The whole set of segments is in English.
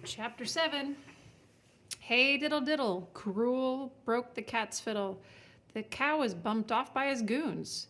Chapter 7. Hey diddle diddle, cruel broke the cat's fiddle. The cow was bumped off by his goons.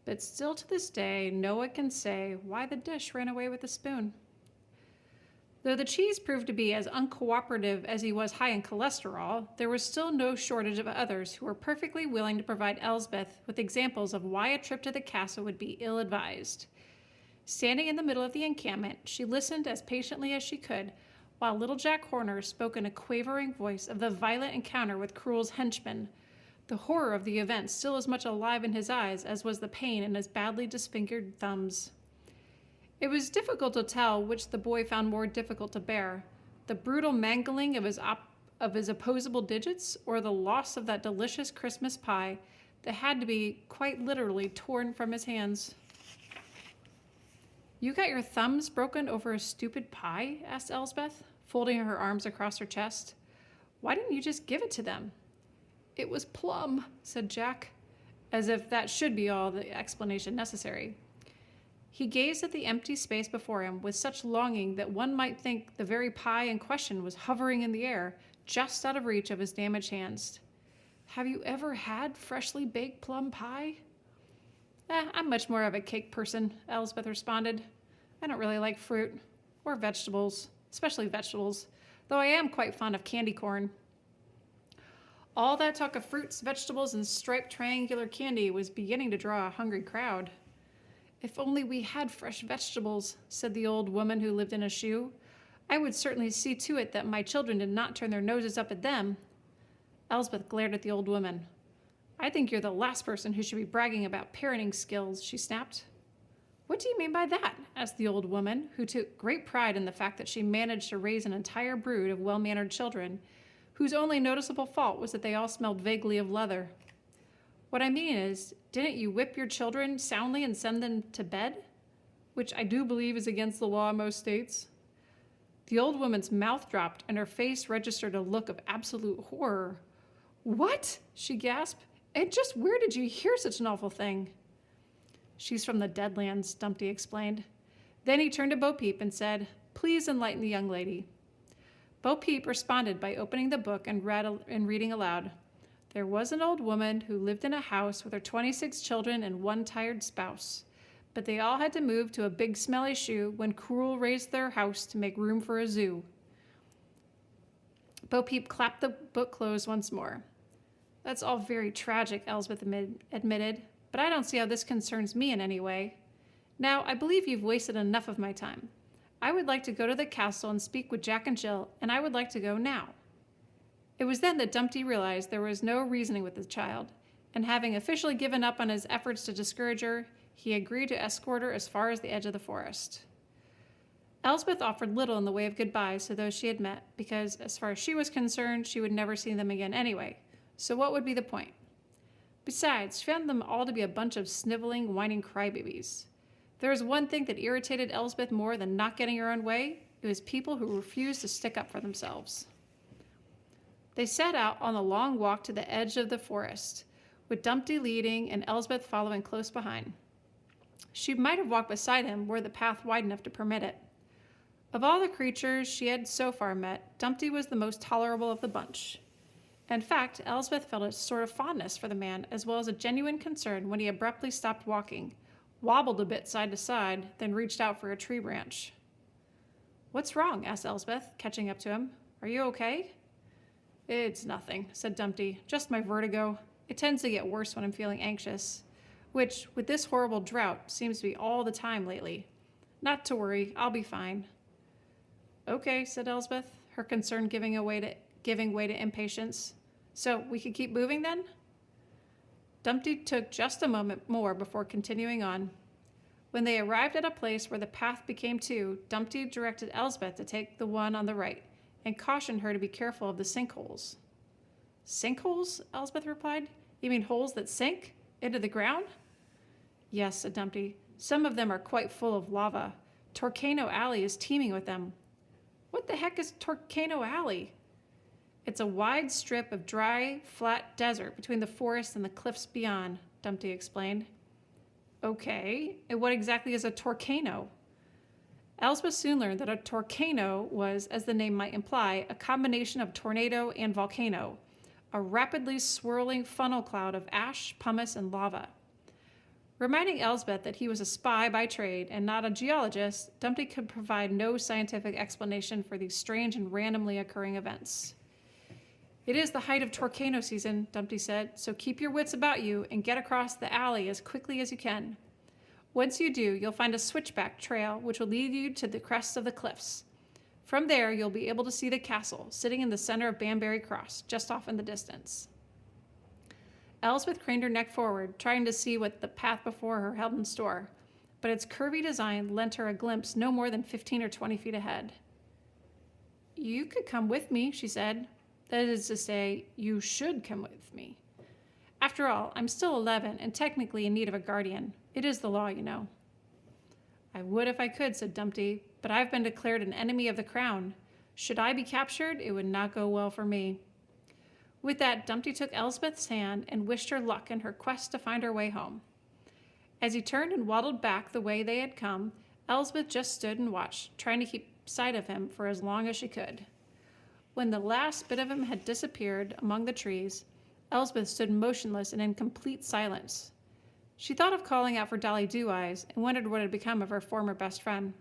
But still to this day, no one can say why the dish ran away with the spoon. Though the cheese proved to be as uncooperative as he was high in cholesterol, there was still no shortage of others who were perfectly willing to provide Elsbeth with examples of why a trip to the castle would be ill-advised. Standing in the middle of the encampment, she listened as patiently as she could, while little Jack Horner spoke in a quavering voice of the violent encounter with Cruel's henchmen, the horror of the event still as much alive in his eyes as was the pain in his badly disfigured thumbs. It was difficult to tell which the boy found more difficult to bear, the brutal mangling of his opposable digits or the loss of that delicious Christmas pie that had to be quite literally torn from his hands. You got your thumbs broken over a stupid pie? Asked Elsbeth, folding her arms across her chest. Why didn't you just give it to them? It was plum, said Jack, as if that should be all the explanation necessary. He gazed at the empty space before him with such longing that one might think the very pie in question was hovering in the air, just out of reach of his damaged hands. Have you ever had freshly baked plum pie? I'm much more of a cake person, Elsbeth responded. I don't really like fruit or vegetables, especially vegetables, though I am quite fond of candy corn. All that talk of fruits, vegetables, and striped triangular candy was beginning to draw a hungry crowd. If only we had fresh vegetables, said the old woman who lived in a shoe. I would certainly see to it that my children did not turn their noses up at them. Elsbeth glared at the old woman. I think you're the last person who should be bragging about parenting skills, she snapped. What do you mean by that? Asked the old woman, who took great pride in the fact that she managed to raise an entire brood of well-mannered children, whose only noticeable fault was that they all smelled vaguely of leather. What I mean is, didn't you whip your children soundly and send them to bed? Which I do believe is against the law in most states. The old woman's mouth dropped and her face registered a look of absolute horror. What? She gasped. And just where did you hear such an awful thing? She's from the Deadlands, Dumpty explained. Then he turned to Bo Peep and said, Please enlighten the young lady. Bo Peep responded by opening the book and reading aloud. There was an old woman who lived in a house with her 26 children and one tired spouse. But they all had to move to a big smelly shoe when Cruel raised their house to make room for a zoo. Bo Peep clapped the book closed once more. That's all very tragic, Elsbeth admitted, but I don't see how this concerns me in any way. Now, I believe you've wasted enough of my time. I would like to go to the castle and speak with Jack and Jill, and I would like to go now. It was then that Dumpty realized there was no reasoning with the child, and having officially given up on his efforts to discourage her, he agreed to escort her as far as the edge of the forest. Elsbeth offered little in the way of goodbyes to those she had met, because, as far as she was concerned, she would never see them again anyway. So what would be the point? Besides, she found them all to be a bunch of sniveling, whining crybabies. There was one thing that irritated Elsbeth more than not getting her own way. It was people who refused to stick up for themselves. They set out on a long walk to the edge of the forest, with Dumpty leading and Elsbeth following close behind. She might have walked beside him were the path wide enough to permit it. Of all the creatures she had so far met, Dumpty was the most tolerable of the bunch. In fact, Elsbeth felt a sort of fondness for the man, as well as a genuine concern when he abruptly stopped walking, wobbled a bit side to side, then reached out for a tree branch. What's wrong? Asked Elsbeth, catching up to him. Are you okay? It's nothing, said Dumpty. Just my vertigo. It tends to get worse when I'm feeling anxious, which, with this horrible drought, seems to be all the time lately. Not to worry, I'll be fine. Okay, said Elsbeth, her concern giving way to impatience. So we could keep moving then? Dumpty took just a moment more before continuing on. When they arrived at a place where the path became two, Dumpty directed Elsbeth to take the one on the right and cautioned her to be careful of the sinkholes. Sinkholes? Elsbeth replied. You mean holes that sink into the ground? Yes, said Dumpty. Some of them are quite full of lava. Torcano Alley is teeming with them. What the heck is Torcano Alley? It's a wide strip of dry, flat desert between the forest and the cliffs beyond, Dumpty explained. Okay, and what exactly is a torcano? Elsbeth soon learned that a torcano was, as the name might imply, a combination of tornado and volcano, a rapidly swirling funnel cloud of ash, pumice, and lava. Reminding Elsbeth that he was a spy by trade and not a geologist, Dumpty could provide no scientific explanation for these strange and randomly occurring events. "It is the height of torcano season," Dumpty said, "so keep your wits about you and get across the alley as quickly as you can. Once you do, you'll find a switchback trail which will lead you to the crests of the cliffs. From there, you'll be able to see the castle, sitting in the center of Banbury Cross, just off in the distance." Elsbeth craned her neck forward, trying to see what the path before her held in store, but its curvy design lent her a glimpse no more than 15 or 20 feet ahead. "You could come with me," she said. "That is to say, you should come with me. After all, I'm still 11 and technically in need of a guardian. It is the law, you know." "I would if I could," said Dumpty, "but I've been declared an enemy of the crown. Should I be captured, it would not go well for me." With that, Dumpty took Elsbeth's hand and wished her luck in her quest to find her way home. As he turned and waddled back the way they had come, Elsbeth just stood and watched, trying to keep sight of him for as long as she could. When the last bit of him had disappeared among the trees, Elsbeth stood motionless and in complete silence. She thought of calling out for Dolly Do-Eyes and wondered what had become of her former best friend.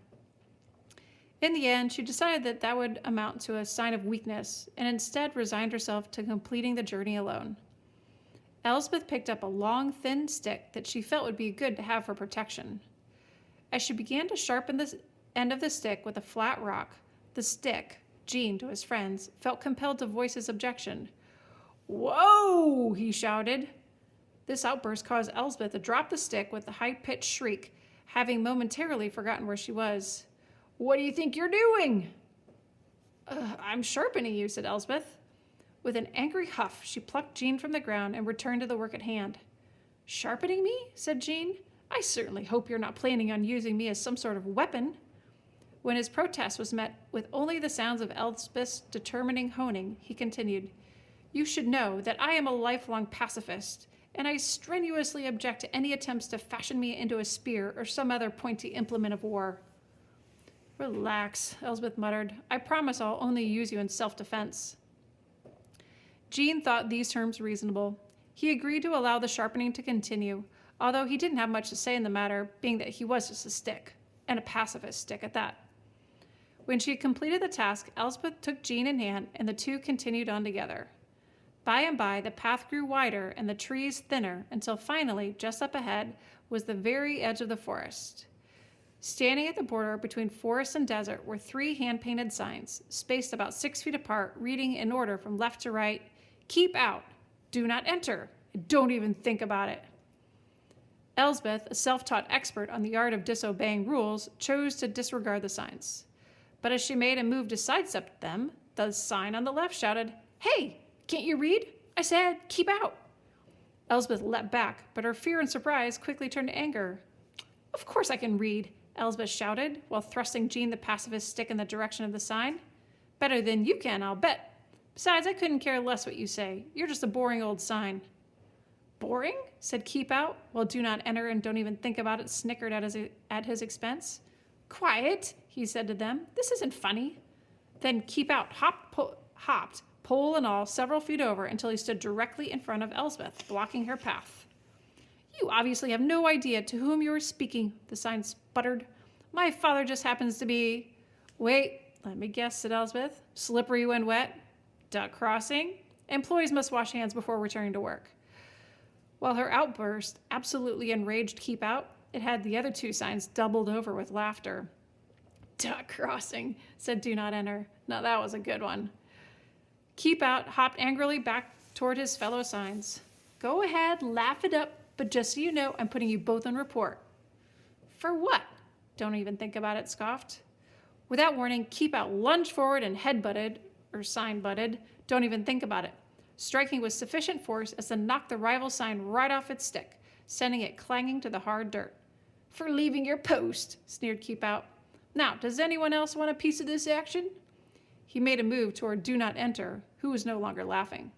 In the end, she decided that that would amount to a sign of weakness and instead resigned herself to completing the journey alone. Elsbeth picked up a long, thin stick that she felt would be good to have for protection. As she began to sharpen the end of the stick with a flat rock, the stick, Jean to his friends, felt compelled to voice his objection. "Whoa!" he shouted. This outburst caused Elsbeth to drop the stick with a high-pitched shriek, having momentarily forgotten where she was. "What do you think you're doing?" "I'm sharpening you," said Elsbeth. With an angry huff, she plucked Jean from the ground and returned to the work at hand. "Sharpening me?" said Jean. "I certainly hope you're not planning on using me as some sort of weapon." When his protest was met with only the sounds of Elsbeth's determining honing, he continued, "You should know that I am a lifelong pacifist, and I strenuously object to any attempts to fashion me into a spear or some other pointy implement of war." "Relax," Elsbeth muttered. "I promise I'll only use you in self-defense." Jean thought these terms reasonable. He agreed to allow the sharpening to continue, although he didn't have much to say in the matter, being that he was just a stick, and a pacifist stick at that. When she had completed the task, Elsbeth took Jean in hand, and the two continued on together. By and by, the path grew wider and the trees thinner, until finally, just up ahead, was the very edge of the forest. Standing at the border between forest and desert were 3 hand-painted signs, spaced about 6 feet apart, reading in order from left to right, "Keep out," "Do not enter," and "Don't even think about it." Elsbeth, a self-taught expert on the art of disobeying rules, chose to disregard the signs. But as she made a move to sidestep them, the sign on the left shouted, "Hey, can't you read? I said, keep out." Elsbeth leapt back, but her fear and surprise quickly turned to anger. "Of course I can read," Elsbeth shouted, while thrusting Jean the pacifist stick in the direction of the sign. "Better than you can, I'll bet. Besides, I couldn't care less what you say. You're just a boring old sign." "Boring?" said Keep Out, while Do Not Enter and Don't Even Think About It snickered at his expense. "Quiet," he said to them. "This isn't funny." Then Keep Out hopped, pole and all, several feet over until he stood directly in front of Elsbeth, blocking her path. "You obviously have no idea to whom you are speaking," the sign sputtered. "My father just happens to be—" "Wait, let me guess," said Elsbeth. "Slippery when wet? Duck crossing? Employees must wash hands before returning to work." While her outburst absolutely enraged Keep Out, it had the other 2 signs doubled over with laughter. "Duck crossing," said Do Not Enter. Now that was a good one. Keep Out hopped angrily back toward his fellow signs. "Go ahead, laugh it up, but just so you know, I'm putting you both on report." "For what?" Don't Even Think About It scoffed. Without warning, Keep Out lunged forward and sign-butted, Don't Even Think About It, striking with sufficient force as to knock the rival sign right off its stick, sending it clanging to the hard dirt. "For leaving your post," sneered Keep Out. "Now, does anyone else want a piece of this action?" He made a move toward Do Not Enter, who was no longer laughing.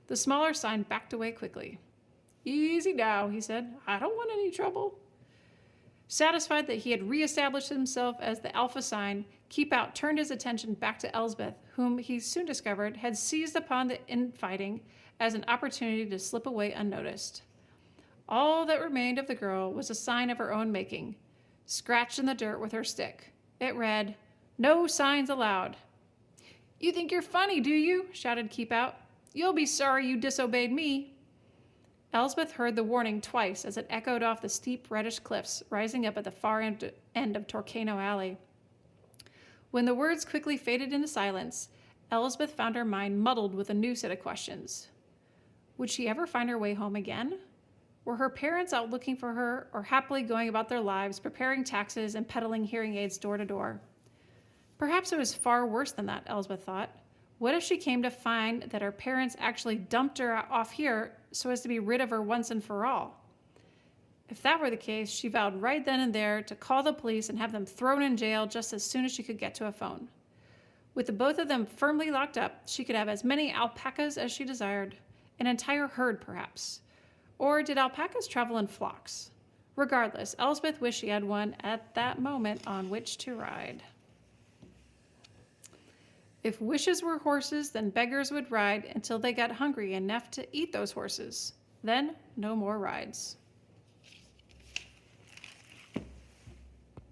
The smaller sign backed away quickly. "Easy now," he said. "I don't want any trouble." Satisfied that he had reestablished himself as the alpha sign, Keep Out turned his attention back to Elsbeth, whom he soon discovered had seized upon the infighting as an opportunity to slip away unnoticed. All that remained of the girl was a sign of her own making, scratched in the dirt with her stick. It read, "No signs allowed." "You think you're funny, do you?" shouted Keep Out. "You'll be sorry you disobeyed me." Elsbeth heard the warning twice as it echoed off the steep reddish cliffs rising up at the far end of Torcano Alley. When the words quickly faded into silence, Elsbeth found her mind muddled with a new set of questions. Would she ever find her way home again? Were her parents out looking for her, or happily going about their lives, preparing taxes and peddling hearing aids door to door? Perhaps it was far worse than that, Elsbeth thought. What if she came to find that her parents actually dumped her off here so as to be rid of her once and for all? If that were the case, she vowed right then and there to call the police and have them thrown in jail just as soon as she could get to a phone. With the both of them firmly locked up, she could have as many alpacas as she desired. An entire herd, perhaps. Or did alpacas travel in flocks? Regardless, Elsbeth wished she had one at that moment on which to ride. If wishes were horses, then beggars would ride until they got hungry enough to eat those horses. Then, no more rides.